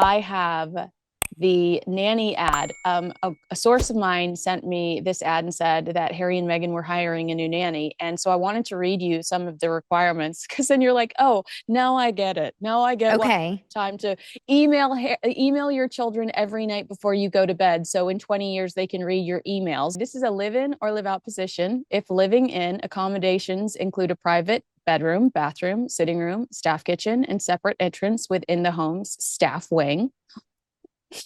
I have the nanny ad. A source of mine sent me this ad and said that Harry and Meghan were hiring a new nanny. And so I wanted to read you some of the requirements because then you're like, oh, now I get it. Now I get why Okay. time to email your children every night before you go to bed. So in 20 years, they can read your emails. This is a live in or live out position. If living in, accommodations include a private bedroom, bathroom, sitting room, staff kitchen, and separate entrance within the home's staff wing.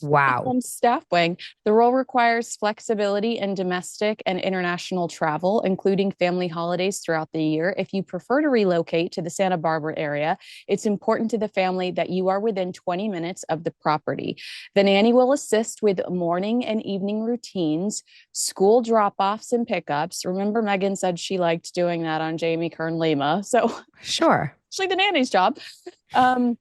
Wow. Staff wing. The role requires flexibility in domestic and international travel, including family holidays throughout the year. If you prefer to relocate to the Santa Barbara area, it's important to the family that you are within 20 minutes of the property. The nanny will assist with morning and evening routines, school drop offs and pickups. Remember, Meghan said she liked doing that on Jamie Kern Lima. So, Sure. actually, the nanny's job. Um,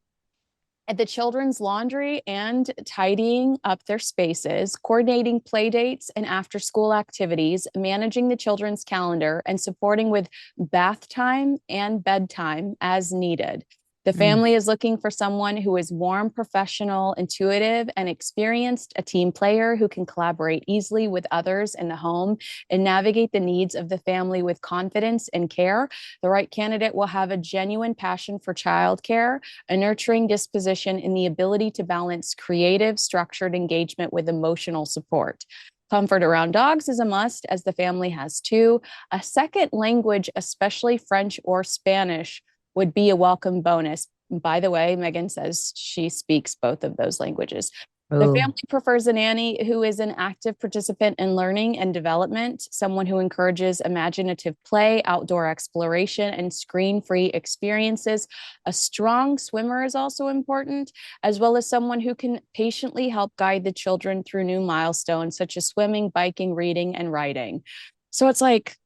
at the children's laundry and tidying up their spaces, coordinating play dates and after school activities, managing the children's calendar, and supporting with bath time and bedtime as needed. The Mm. family is looking for someone who is warm, professional, intuitive, and experienced, a team player who can collaborate easily with others in the home and navigate the needs of the family with confidence and care. The right candidate will have a genuine passion for childcare, a nurturing disposition, and the ability to balance creative, structured engagement with emotional support. Comfort around dogs is a must, as the family has two. A second language, especially French or Spanish, would be a welcome bonus. By the way, Meghan says she speaks both of those languages. The Oh. family prefers a nanny who is an active participant in learning and development, someone who encourages imaginative play, outdoor exploration, and screen free experiences. A strong swimmer is also important, as well as someone who can patiently help guide the children through new milestones, such as swimming, biking, reading, and writing. So it's like,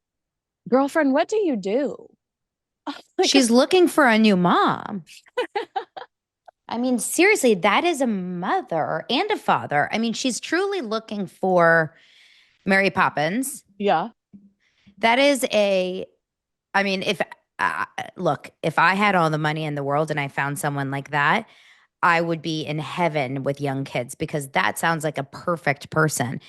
girlfriend, what do you do? Like, She's looking for a new mom. I mean, seriously, that is a mother and a father. I mean, she's truly looking for Mary Poppins. yeah. That is I mean, if uh, look, if I had all the money in the world and I found someone like that, I would be in heaven with young kids because that sounds like a perfect person.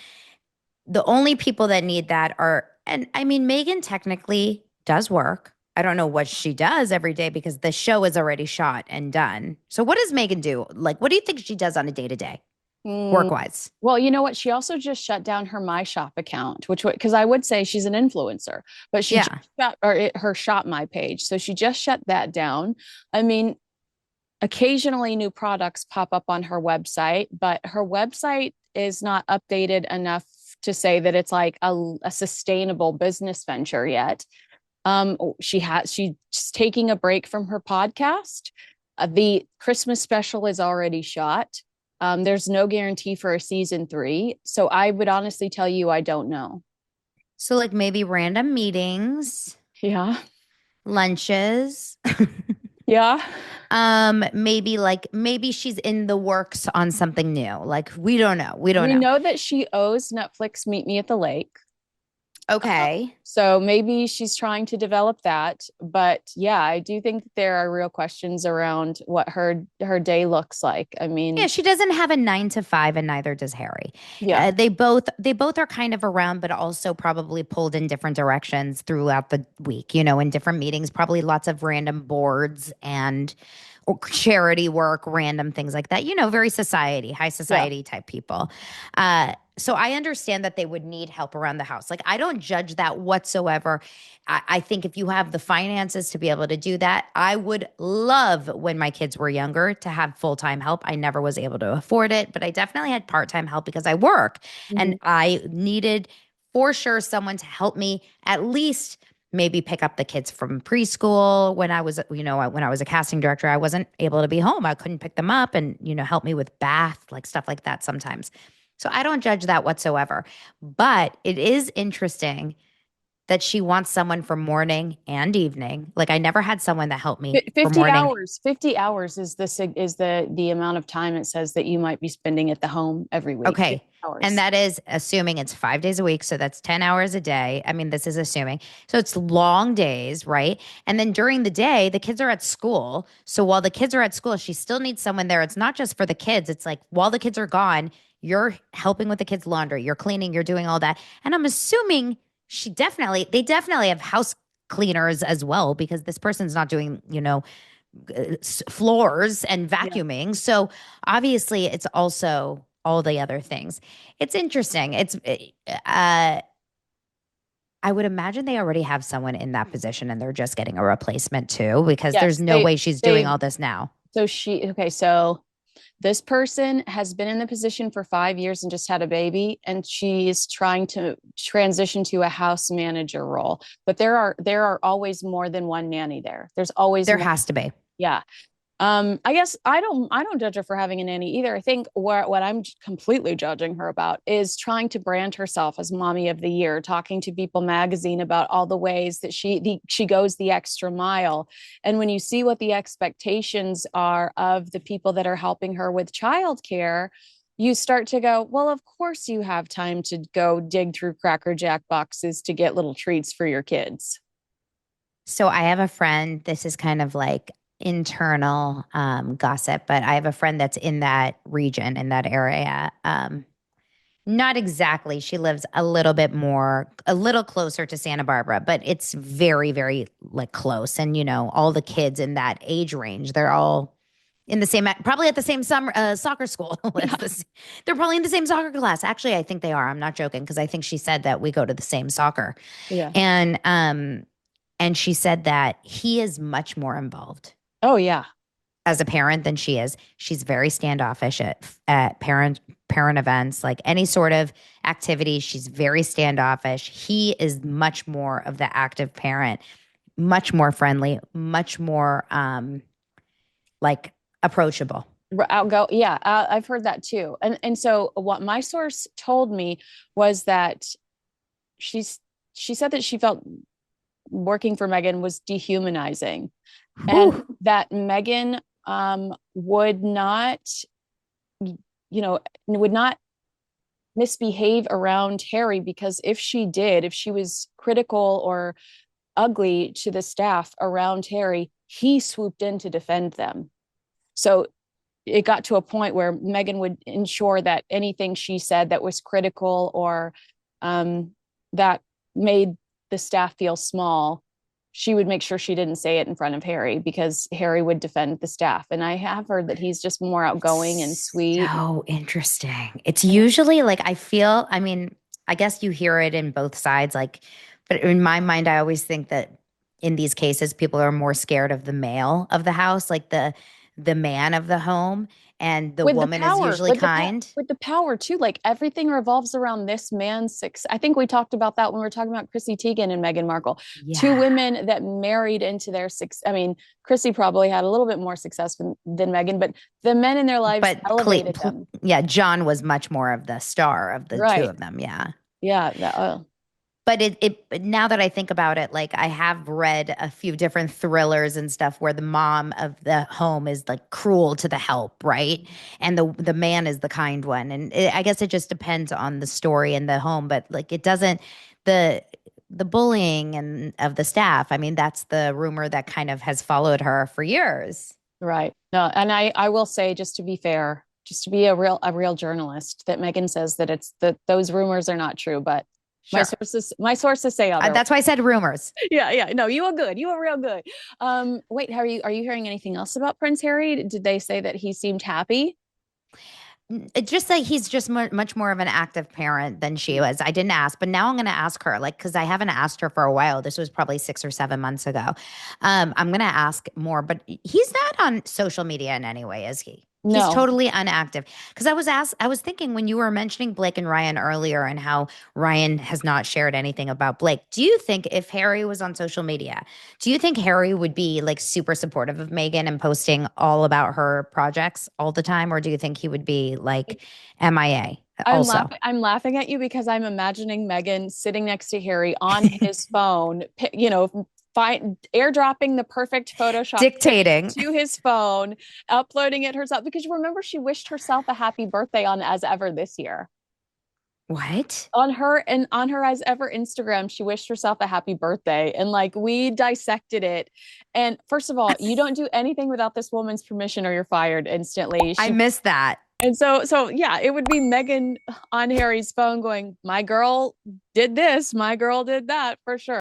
The only people that need that are, and I mean, Megan technically does work. I don't know what she does every day because the show is already shot and done. So, what does Megan do? Like, what do you think she does on a day to day, Mm, work wise? well, you know what? She also just shut down her My Shop account, which because I would say she's an influencer, but she just Yeah. shut her Shop My page, so she just shut that down. I mean, occasionally new products pop up on her website, but her website is not updated enough to say that it's like a sustainable business venture yet. She's taking a break from her podcast. The Christmas special is already shot. There's no guarantee for a season three, so I would honestly tell you I don't know. So, like, maybe random meetings, Yeah, lunches. yeah. Maybe she's in the works on something new. Like, we don't know. We don't We know. know that she owes Netflix Meet Me at the Lake. Okay. So maybe she's trying to develop that. But yeah, I do think that there are real questions around what her day looks like. I Yeah, mean, she doesn't have a 9 to 5, and neither does Harry. yeah, They both are kind of around, but also probably pulled in different directions throughout the week. In different meetings, probably lots of random boards and or charity work, random things like that. Very high yeah. society type people. So I understand that they would need help around the house. Like, I don't judge that whatsoever. I think if you have the finances to be able to do that, I would love when my kids were younger to have full time help. I never was able to afford it, but I definitely had part time help because I work and Mhm. I needed for sure someone to help me at least maybe pick up the kids from preschool when when I was a casting director. I wasn't able to be home. I couldn't pick them up and, help me with bath, like stuff like that sometimes. So I don't judge that whatsoever. But it is interesting that she wants someone for morning and evening. Like I never had someone that helped me for 50 morning. hours. 50 hours is the amount of time it says that you might be spending at the home every week. 50 Okay. And hours. that is assuming it's 5 days a week. So that's 10 hours a day. I mean, this is assuming. So it's long days, right? And then during the day, the kids are at school. So while the kids are at school, she still needs someone there. It's not just for the kids. It's like while the kids are gone, you're helping with the kids' laundry, you're cleaning, you're doing all that. And I'm assuming they definitely have house cleaners as well because this person's not doing, floors and Yeah. vacuuming. So obviously, it's also all the other things. It's interesting. I would imagine they already have someone in that position and they're just getting a replacement too, because there's Yes, no way she's doing they all this now. so this person has been in the position for 5 years and just had a baby, and she's trying to transition to a house manager role. But there are always more than one nanny there. There's always There more. has to be. Yeah. I guess I don't judge her for having a nanny either. I think what I'm completely judging her about is trying to brand herself as mommy of the year, talking to People magazine about all the ways that she goes the extra mile. And when you see what the expectations are of the people that are helping her with childcare, you start to go, well, of course you have time to go dig through Cracker Jack boxes to get little treats for your kids. So I have a friend, this is kind of like internal gossip, but I have a friend that's in that region, in that area. Not exactly. She lives a little closer to Santa Barbara, but it's very, very like close. And, all the kids in that age range, they're all in the same, probably at the same summer soccer school as Yeah. this. They're probably in the same soccer class. Actually, I think they are. I'm not joking because I think she said that we go to the same soccer. Yeah. And, she said that he is much more involved Oh, yeah. as a parent than she is. She's very standoffish at parent events, like any sort of activity. She's very standoffish. He is much more of the active parent, much more friendly, much more like approachable. I'll go. Yeah, I've heard that too. And so what my source told me was that she's she said that she felt working for Meghan was dehumanizing, and Whew. that Meghan would not, would not misbehave around Harry, because if she was critical or ugly to the staff around Harry, he swooped in to defend them. So it got to a point where Meghan would ensure that anything she said that was critical or that made the staff feel small, she would make sure she didn't say it in front of Harry, because Harry would defend the staff. And I have heard that he's just more outgoing and It's sweet. so interesting. It's usually like I mean, I guess you hear it in both sides, like, but in my mind, I always think that in these cases, people are more scared of the male of the house, like the man of the home, and the With the woman is power usually kind. with the power too, like everything revolves around this man's success. I think we talked about that when we were talking about Chrissy Teigen and Meghan Markle, two Yeah. women that married into their success. I mean, Chrissy probably had a little bit more success than Meghan, but the men in their lives But elevated them. yeah, John was much more of the star of the two Right. of them. Yeah. Yeah, But but now that I think about it, like I have read a few different thrillers and stuff where the mom of the home is like cruel to the help, right? And the man is the kind one. And I guess it just depends on the story and the home, but like it doesn't the the bullying and of the staff. I mean, that's the rumor that kind of has followed her for years. right. No, and I will say, just to be fair, just to be a real journalist, that Meghan says that it's that those rumors are not true, but Sure. my sources say otherwise. That's why I said rumors. Yeah, yeah. No, you were good. You were real good. Wait, are you hearing anything else about Prince Harry? Did they say that he seemed happy? It's just like he's just much more of an active parent than she was. I didn't ask, but now I'm going to ask her, like, because I haven't asked her for a while. This was probably 6 or 7 months ago. I'm going to ask more, but he's not on social media in any way, is he? He's No, totally unactive. Because I was thinking when you were mentioning Blake and Ryan earlier and how Ryan has not shared anything about Blake, do you think if Harry was on social media, do you think Harry would be like super supportive of Meghan and posting all about her projects all the time? Or do you think he would be like MIA also? I'm laughing at you because I'm imagining Meghan sitting next to Harry on his phone, airdropping the perfect Photoshop picture Dictating. to his phone, uploading it herself. Because you remember she wished herself a happy birthday on As Ever this year. What? On her As Ever Instagram, she wished herself a happy birthday. And like we dissected it. And first of all, you don't do anything without this woman's permission or you're fired instantly. I She missed that. and so yeah, it would be Meghan on Harry's phone going, "My girl did this, my girl did that," for sure.